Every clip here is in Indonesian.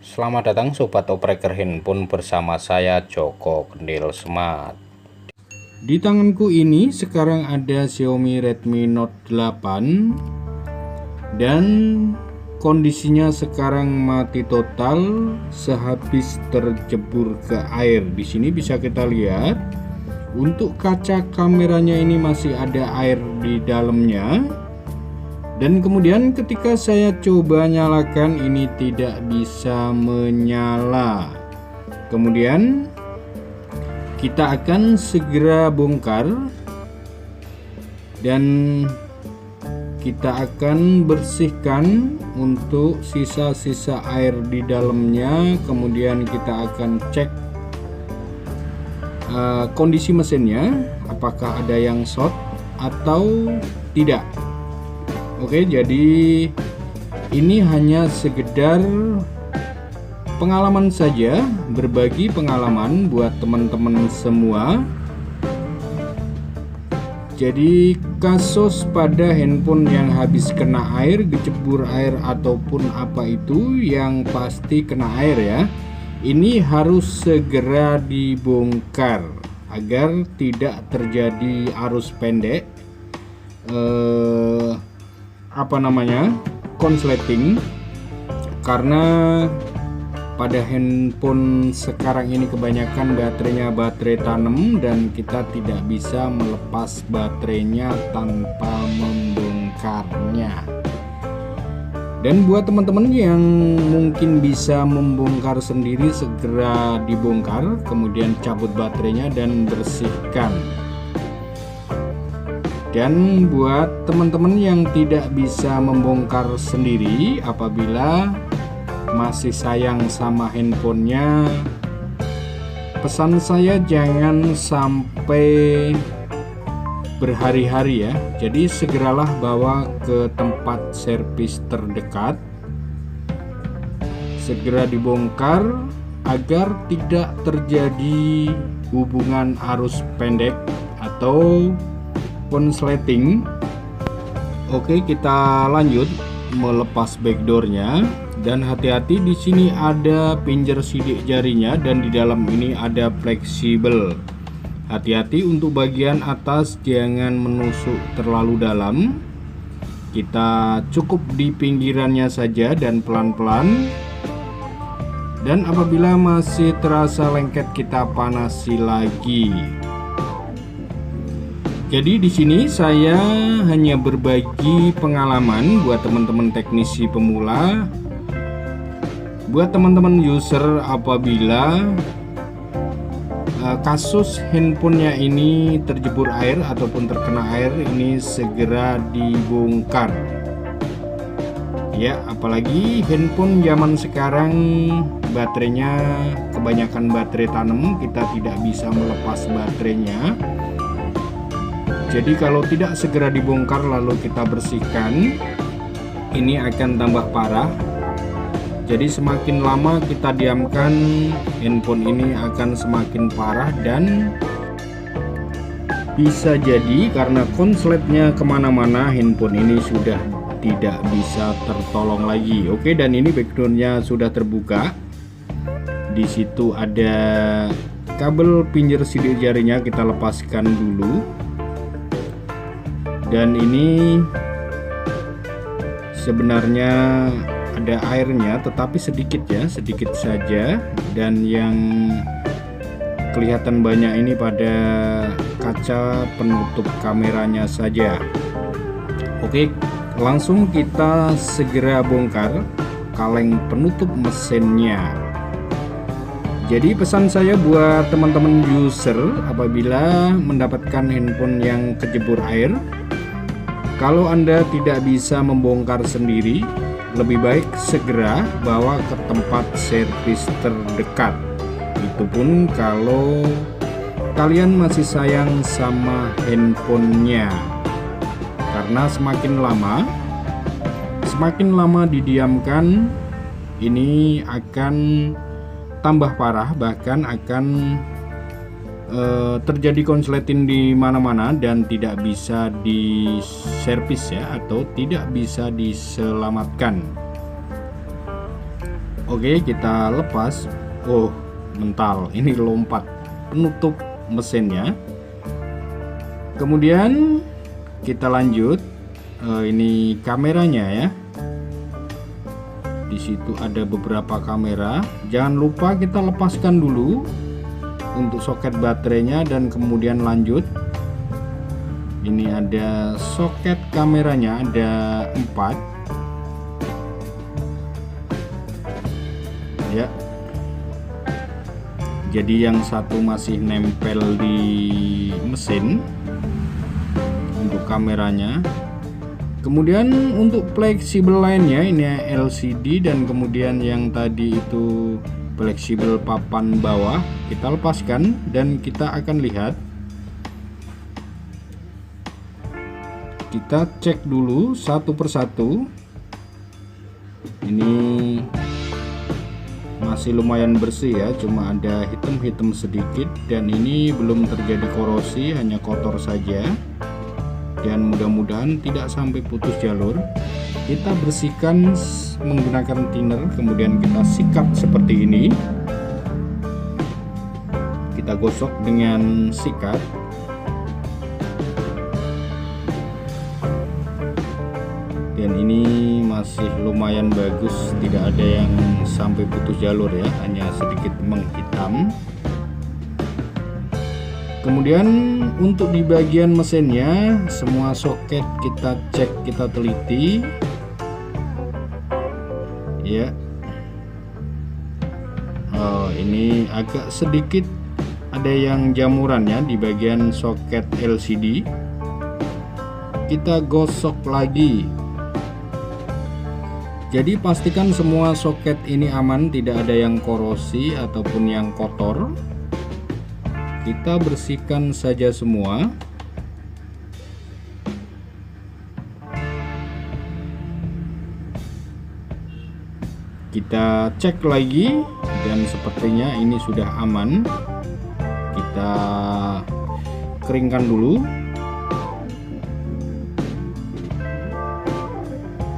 Selamat datang Sobat Opreker Handphone bersama saya Joko Kendil Smart. Di tanganku ini sekarang ada Xiaomi Redmi Note 8 dan kondisinya sekarang mati total sehabis terjebur ke air. Di sini bisa kita lihat untuk kaca kameranya ini masih ada air di dalamnya. Dan kemudian ketika saya coba nyalakan ini tidak bisa menyala. Kemudian kita akan segera bongkar dan kita akan bersihkan untuk sisa-sisa air di dalamnya. Kemudian kita akan cek kondisi mesinnya, apakah ada yang short atau tidak. Oke, jadi ini hanya sekedar pengalaman saja, berbagi pengalaman buat teman-teman semua. Jadi kasus pada handphone yang habis kena air, kecebur air ataupun apa itu, yang pasti kena air ya, ini harus segera dibongkar agar tidak terjadi arus pendek, konsleting, karena pada handphone sekarang ini kebanyakan baterainya baterai tanam dan kita tidak bisa melepas baterainya tanpa membongkarnya. Dan buat teman-teman yang mungkin bisa membongkar sendiri, segera dibongkar, kemudian cabut baterainya dan bersihkan. Dan buat teman-teman yang tidak bisa membongkar sendiri, apabila masih sayang sama handphonenya, pesan saya jangan sampai berhari-hari ya. Jadi segeralah bawa ke tempat servis terdekat, segera dibongkar agar tidak terjadi hubungan arus pendek atau konsleting. Oke, kita lanjut melepas backdoornya. Dan hati-hati, di sini ada pinjer sidik jarinya dan di dalam ini ada fleksibel. Hati-hati untuk bagian atas, jangan menusuk terlalu dalam. Kita cukup di pinggirannya saja dan pelan-pelan. Dan apabila masih terasa lengket, kita panasi lagi. Jadi di sini saya hanya berbagi pengalaman buat teman-teman teknisi pemula, buat teman-teman user apabila kasus handphonenya ini terjebur air ataupun terkena air, ini segera dibongkar. Ya, apalagi handphone zaman sekarang baterainya kebanyakan baterai tanam, kita tidak bisa melepas baterainya. Jadi kalau tidak segera dibongkar lalu kita bersihkan, ini akan tambah parah. Jadi semakin lama kita diamkan, handphone ini akan semakin parah dan bisa jadi karena konsletnya kemana-mana, handphone ini sudah tidak bisa tertolong lagi. Oke, dan ini backgroundnya sudah terbuka. Di situ ada kabel pinjer sidik jarinya, kita lepaskan dulu. Dan ini sebenarnya ada airnya, tetapi sedikit ya, sedikit saja. Dan yang kelihatan banyak ini pada kaca penutup kameranya saja. Oke, langsung kita segera bongkar kaleng penutup mesinnya. Jadi pesan saya buat teman-teman user apabila mendapatkan handphone yang kejebur air, kalau Anda tidak bisa membongkar sendiri, lebih baik segera bawa ke tempat servis terdekat. Itu pun kalau kalian masih sayang sama handphonenya. Karena semakin lama didiamkan, ini akan tambah parah, bahkan akan terjadi konsleting di mana-mana dan tidak bisa diservis ya, atau tidak bisa diselamatkan. Oke, kita lepas. Oh, mental, ini lompat penutup mesinnya. Kemudian kita lanjut. Ini kameranya ya. Di situ ada beberapa kamera. Jangan lupa kita lepaskan dulu untuk soket baterainya dan kemudian lanjut. Ini ada soket kameranya, ada 4 ya. Jadi yang satu masih nempel di mesin untuk kameranya. Kemudian untuk fleksibel lainnya ini LCD, dan kemudian yang tadi itu fleksibel papan bawah kita lepaskan dan kita akan lihat. Kita cek dulu satu persatu. Ini masih lumayan bersih ya, cuma ada hitam-hitam sedikit, dan ini belum terjadi korosi, hanya kotor saja. Dan mudah-mudahan tidak sampai putus jalur. Kita bersihkan menggunakan thinner, kemudian kita sikat seperti ini. Kita gosok dengan sikat. Dan ini masih lumayan bagus, tidak ada yang sampai putus jalur ya, hanya sedikit menghitam. Kemudian untuk di bagian mesinnya semua soket kita cek, kita teliti ya. Ini agak sedikit ada yang jamurannya di bagian soket LCD. Kita gosok lagi. Jadi pastikan semua soket ini aman, tidak ada yang korosi ataupun yang kotor. Kita bersihkan saja semua. Kita cek lagi dan sepertinya ini sudah aman. Kita keringkan dulu.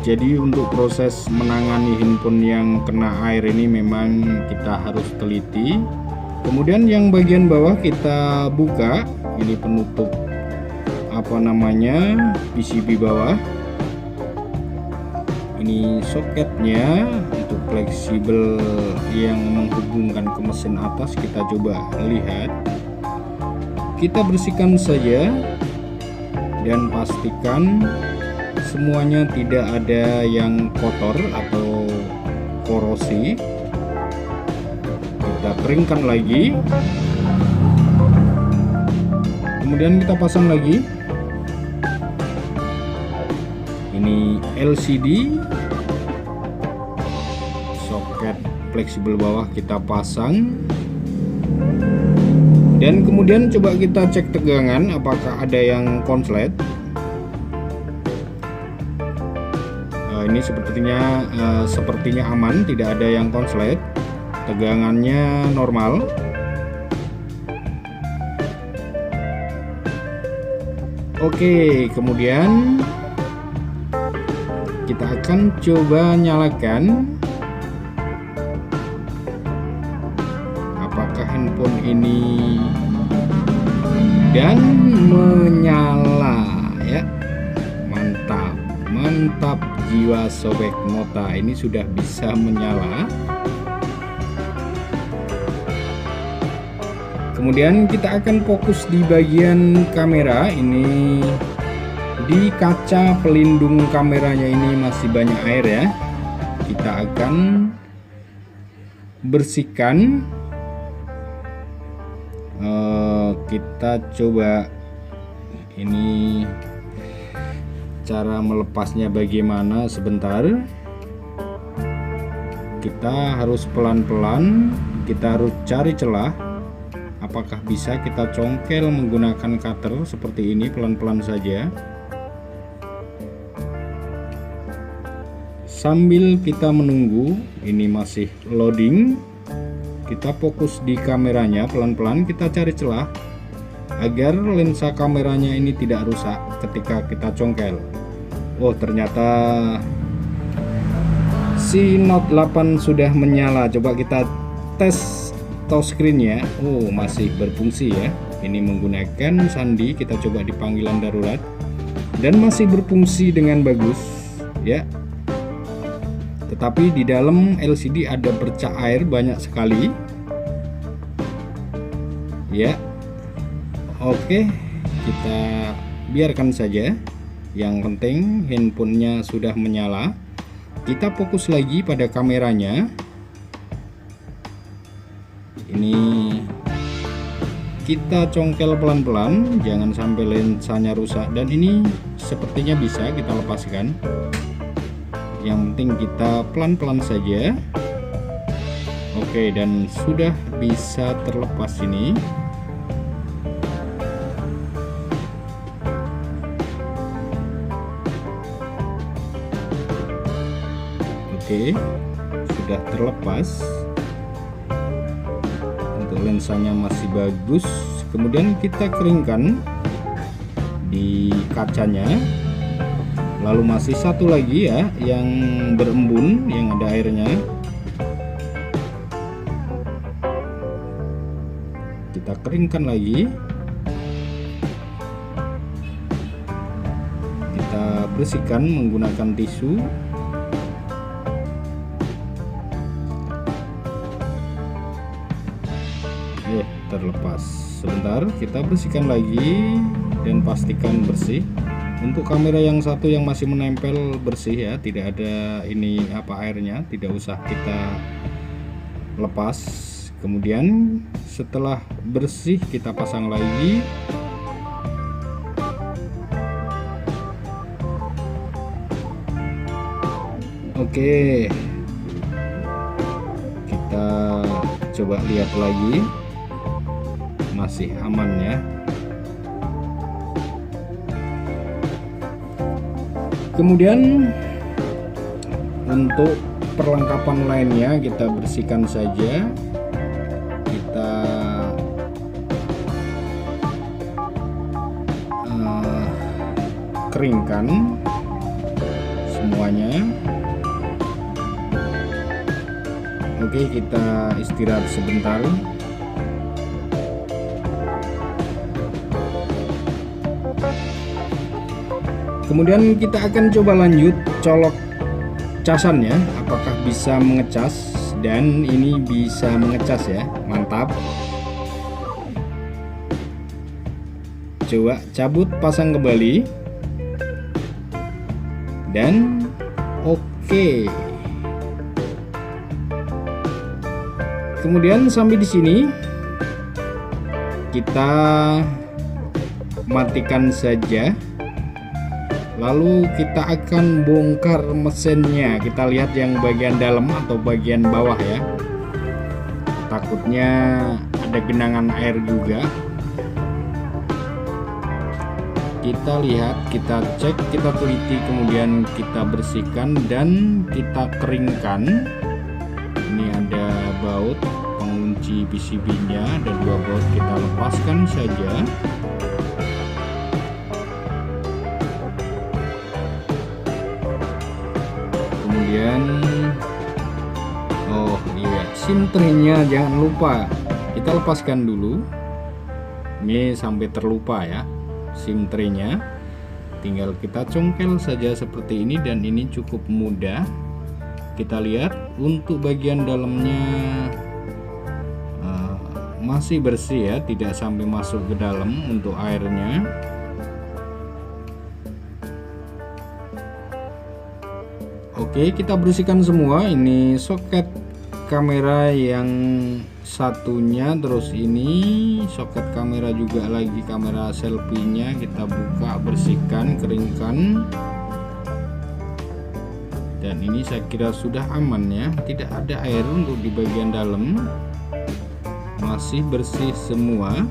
Jadi untuk proses menangani handphone yang kena air ini memang kita harus teliti. Kemudian yang bagian bawah kita buka, ini penutup PCB bawah. Ini soketnya untuk fleksibel yang menghubungkan ke mesin atas, kita coba lihat. Kita bersihkan saja dan pastikan semuanya tidak ada yang kotor atau korosi. Kita keringkan lagi, kemudian kita pasang lagi. Ini LCD, soket fleksibel bawah kita pasang, dan kemudian coba kita cek tegangan apakah ada yang konslet. Ini sepertinya aman, tidak ada yang konslet. Tegangannya normal. Oke, kemudian kita akan coba nyalakan apakah handphone ini, dan menyala ya. Mantap jiwa sobek mota, ini sudah bisa menyala. Kemudian kita akan fokus di bagian kamera. Ini di kaca pelindung kameranya ini masih banyak air ya. Kita akan bersihkan. Kita coba ini cara melepasnya bagaimana, sebentar. Kita harus pelan-pelan, kita harus cari celah. Apakah bisa kita congkel menggunakan cutter seperti ini, pelan-pelan saja. Sambil kita menunggu ini masih loading, kita fokus di kameranya, pelan-pelan kita cari celah agar lensa kameranya ini tidak rusak ketika kita congkel. Oh, ternyata si Note 8 sudah menyala. Coba kita tes touchscreen-nya. Oh, masih berfungsi ya. Ini menggunakan sandi, kita coba di panggilan darurat dan masih berfungsi dengan bagus ya. Tetapi di dalam LCD ada bercak air banyak sekali ya. Oke, kita biarkan saja. Yang penting handphonenya sudah menyala. Kita fokus lagi pada kameranya. Ini kita congkel pelan-pelan, jangan sampai lensanya rusak. Dan ini sepertinya bisa kita lepaskan. Yang penting kita pelan-pelan saja. Oke, dan sudah bisa terlepas ini. Oke, sudah terlepas. Untuk lensanya masih bagus. Kemudian kita keringkan di kacanya. Lalu masih satu lagi ya yang berembun, yang ada airnya. Kita keringkan lagi. Kita bersihkan menggunakan tisu. Terlepas. Sebentar, kita bersihkan lagi dan pastikan bersih. Untuk kamera yang satu yang masih menempel bersih ya, tidak ada ini apa airnya, tidak usah kita lepas. Kemudian setelah bersih kita pasang lagi. Oke, kita coba lihat lagi. Masih aman ya. Kemudian untuk perlengkapan lainnya kita bersihkan saja. Kita keringkan semuanya. Oke, kita istirahat sebentar. Kemudian kita akan coba lanjut colok casannya, apakah bisa mengecas. Dan ini bisa mengecas ya, mantap. Coba cabut, pasang kembali. Dan oke. Kemudian sampai di sini kita matikan saja. Lalu kita akan bongkar mesinnya. Kita lihat yang bagian dalam atau bagian bawah ya. Takutnya ada genangan air juga. Kita lihat, kita cek, kita teliti, kemudian kita bersihkan dan kita keringkan. Ini ada baut pengunci PCB-nya, ada 2 baut, kita lepaskan saja. Kemudian oh iya, SIM tray-nya jangan lupa kita lepaskan dulu. Ini sampai terlupa ya, SIM tray-nya. Tinggal kita congkel saja seperti ini dan ini cukup mudah. Kita lihat untuk bagian dalamnya masih bersih ya, tidak sampai masuk ke dalam untuk airnya. Oke, kita bersihkan semua. Ini soket kamera yang satunya, terus ini soket kamera juga lagi, kamera selfie-nya kita buka, bersihkan, keringkan. Dan ini saya kira sudah aman ya, tidak ada air untuk di bagian dalam, masih bersih semua.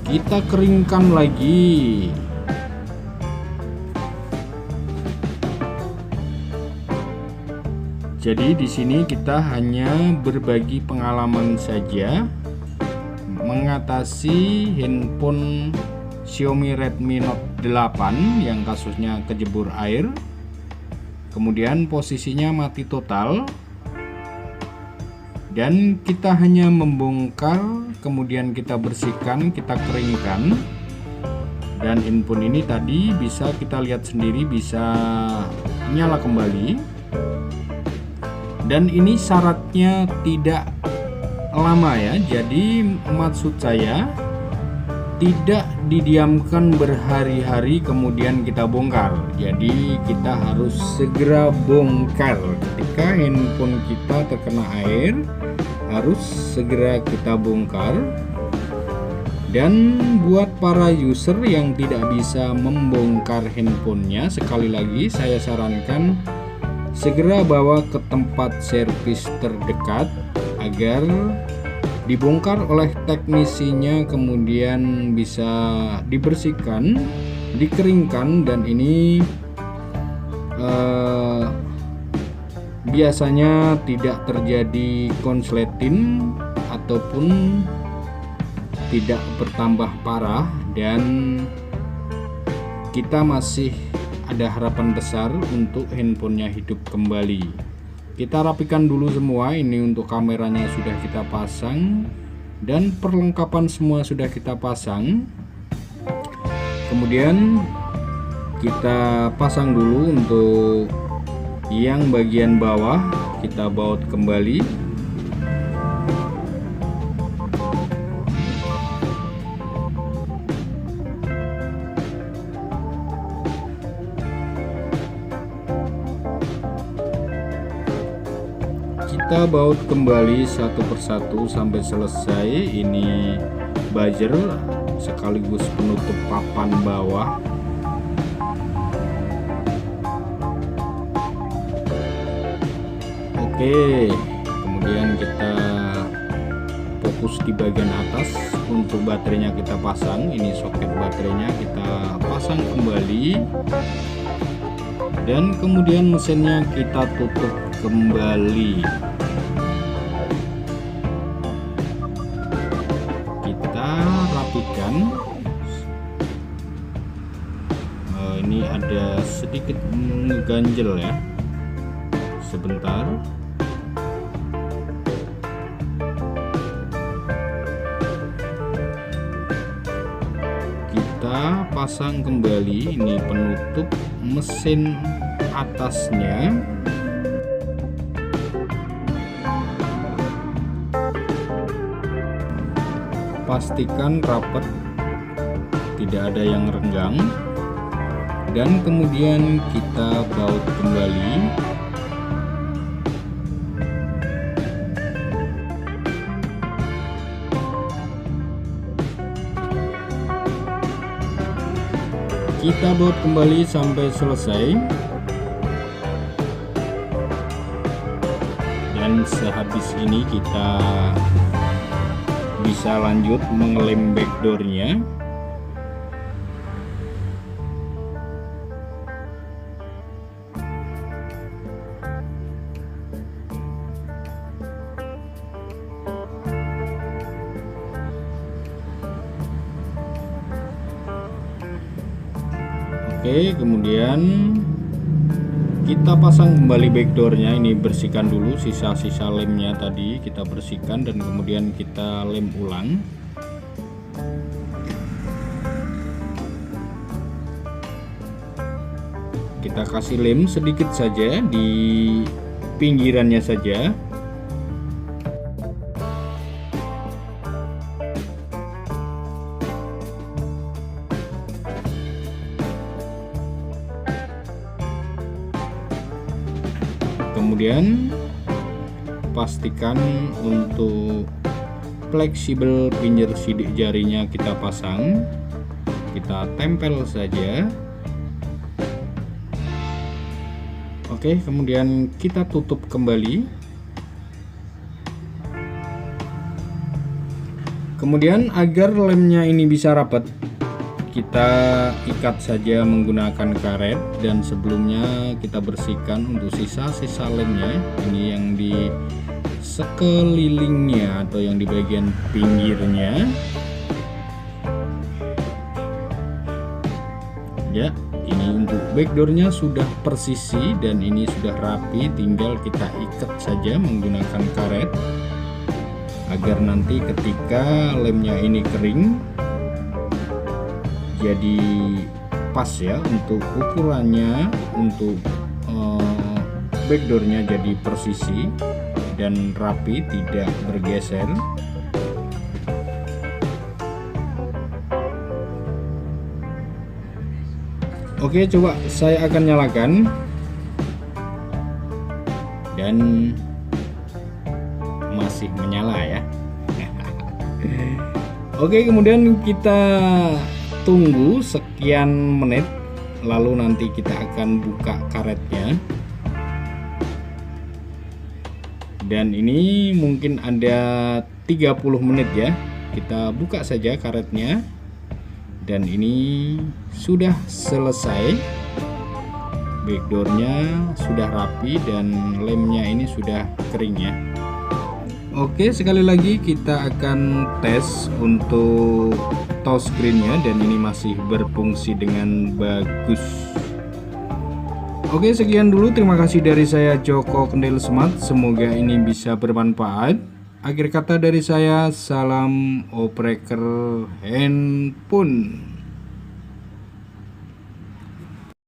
Kita keringkan lagi. Jadi di sini kita hanya berbagi pengalaman saja mengatasi handphone Xiaomi Redmi Note 8 yang kasusnya kejebur air. Kemudian posisinya mati total, dan kita hanya membongkar, kemudian kita bersihkan, kita keringkan, dan handphone ini tadi bisa kita lihat sendiri bisa nyala kembali. Dan ini syaratnya tidak lama ya, jadi maksud saya tidak didiamkan berhari-hari kemudian kita bongkar. Jadi kita harus segera bongkar ketika handphone kita terkena air, harus segera kita bongkar. Dan buat para user yang tidak bisa membongkar handphonenya, sekali lagi saya sarankan segera bawa ke tempat servis terdekat agar dibongkar oleh teknisinya, kemudian bisa dibersihkan, dikeringkan, dan ini biasanya tidak terjadi konsleting ataupun tidak bertambah parah, dan kita masih ada harapan besar untuk handphonenya hidup kembali. Kita rapikan dulu semua. Ini untuk kameranya sudah kita pasang dan perlengkapan semua sudah kita pasang. Kemudian kita pasang dulu untuk yang bagian bawah, kita baut kembali. Kita baut kembali satu persatu sampai selesai. Ini buzzer sekaligus penutup papan bawah. Oke, kemudian kita fokus di bagian atas. Untuk baterainya kita pasang, ini soket baterainya kita pasang kembali, dan kemudian mesinnya kita tutup kembali. Kita rapikan. Ini ada sedikit ngeganjel ya, sebentar. Kita pasang kembali ini penutup mesin atasnya. Pastikan rapat, tidak ada yang renggang, dan kemudian kita baut kembali. Kita baut kembali sampai selesai, dan sehabis ini kita bisa lanjut mengelem backdoornya. Oke, kemudian kita pasang kembali backdoornya. Ini bersihkan dulu sisa-sisa lemnya tadi, kita bersihkan dan kemudian kita lem ulang. Kita kasih lem sedikit saja di pinggirannya saja. Kemudian pastikan untuk fleksibel pinjer sidik jarinya kita pasang, kita tempel saja. Oke, kemudian kita tutup kembali. Kemudian agar lemnya ini bisa rapat, kita ikat saja menggunakan karet, dan sebelumnya kita bersihkan untuk sisa-sisa lemnya. Ini yang di sekelilingnya atau yang di bagian pinggirnya ya. Ini untuk backdoornya sudah persisi dan ini sudah rapi, tinggal kita ikat saja menggunakan karet agar nanti ketika lemnya ini kering jadi pas ya untuk ukurannya, untuk backdoornya jadi persisi dan rapi, tidak bergeser. Oke, coba saya akan nyalakan dan masih menyala ya. Oke, kemudian kita tunggu sekian menit, lalu nanti kita akan buka karetnya. Dan ini mungkin ada 30 menit ya. Kita buka saja karetnya. Dan ini sudah selesai, backdoornya sudah rapi dan lemnya ini sudah kering ya. Oke, sekali lagi kita akan tes untuk touchscreennya dan ini masih berfungsi dengan bagus. Oke, sekian dulu, terima kasih dari saya Joko Kendil Smart, semoga ini bisa bermanfaat. Akhir kata dari saya, salam opreker handphone.